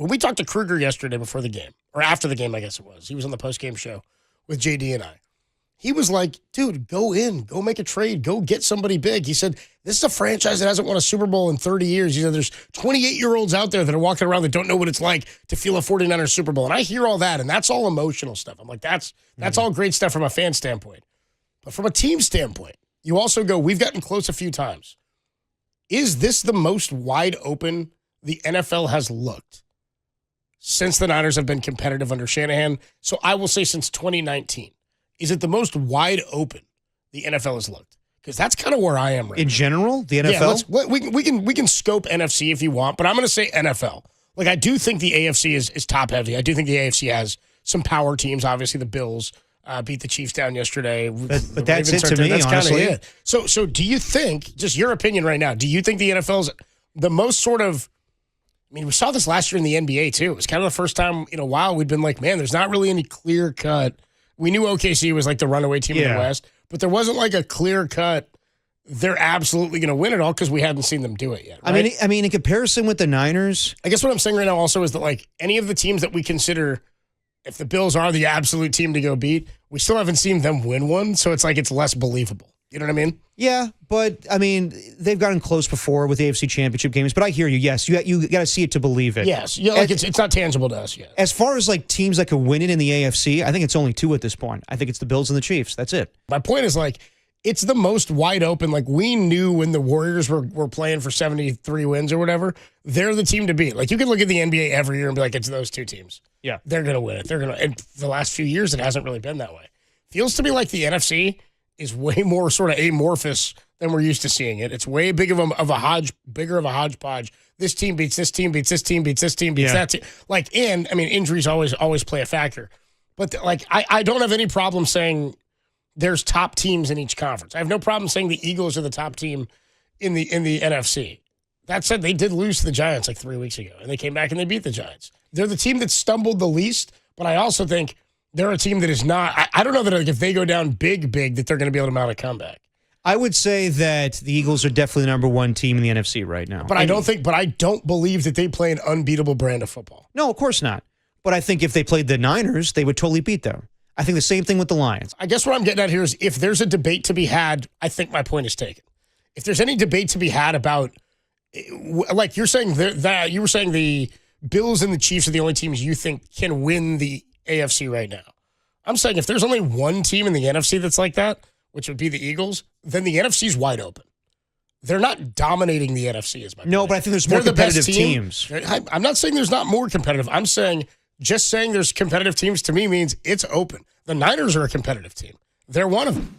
when we talked to Kruger yesterday before the game, or after the game, I guess it was, he was on the post-game show with JD and I. He was like, dude, go make a trade, go get somebody big. He said, this is a franchise that hasn't won a Super Bowl in 30 years. He said, there's 28-year-olds out there that are walking around that don't know what it's like to feel a 49ers Super Bowl. And I hear all that, and that's all emotional stuff. I'm like, that's all great stuff from a fan standpoint. But from a team standpoint, you also go, we've gotten close a few times. Is this the most wide open the NFL has looked since the Niners have been competitive under Shanahan? So I will say since 2019. Is it the most wide open the NFL has looked? Because that's kind of where I am right now. In general, the NFL? Yeah, we can scope NFC if you want, but I'm going to say NFL. Like, I do think the AFC is top-heavy. I do think the AFC has some power teams. Obviously, the Bills beat the Chiefs down yesterday. But that's it to me, that's honestly. It. So do you think, just your opinion right now, do you think the NFL is the most sort of, I mean, we saw this last year in the NBA, too. It was kind of the first time in a while we'd been like, man, there's not really any clear-cut. We knew OKC was like the runaway team in the West, but there wasn't like a clear-cut, they're absolutely going to win it all because we hadn't seen them do it yet. Right? I mean, in comparison with the Niners. I guess what I'm saying right now also is that like any of the teams that we consider, if the Bills are the absolute team to go beat, we still haven't seen them win one, so it's like it's less believable. You know what I mean? Yeah, but I mean, they've gotten close before with the AFC Championship games. But I hear you. Yes, you got to see it to believe it. Yes, like it's not tangible to us yet. As far as like teams that could win it in the AFC, I think it's only two at this point. I think it's the Bills and the Chiefs. That's it. My point is like it's the most wide open. Like we knew when the Warriors were playing for 73 wins or whatever, they're the team to beat. Like you can look at the NBA every year and be like, it's those two teams. Yeah, they're gonna win it. They're gonna. And the last few years, it hasn't really been that way. Feels to me like the NFC is way more sort of amorphous than we're used to seeing it. It's way bigger of a hodgepodge. This team beats this team, beats this team, beats this team, beats that team. Like, and I mean, injuries always play a factor. But like, I don't have any problem saying there's top teams in each conference. I have no problem saying the Eagles are the top team in the NFC. That said, they did lose to the Giants like 3 weeks ago, and they came back and they beat the Giants. They're the team that stumbled the least, but I also think they're a team that is not. I don't know that like if they go down big, that they're going to be able to mount a comeback. I would say that the Eagles are definitely the number one team in the NFC right now. But I don't believe that they play an unbeatable brand of football. No, of course not. But I think if they played the Niners, they would totally beat them. I think the same thing with the Lions. I guess what I'm getting at here is if there's a debate to be had, I think my point is taken. If there's any debate to be had about, like you're saying that you were saying the Bills and the Chiefs are the only teams you think can win the AFC right now. I'm saying if there's only one team in the NFC that's like that, which would be the Eagles, then the NFC's wide open. They're not dominating the NFC as much. No, but I think there's more competitive teams. I'm not saying there's not more competitive. I'm saying just saying there's competitive teams to me means it's open. The Niners are a competitive team. They're one of them.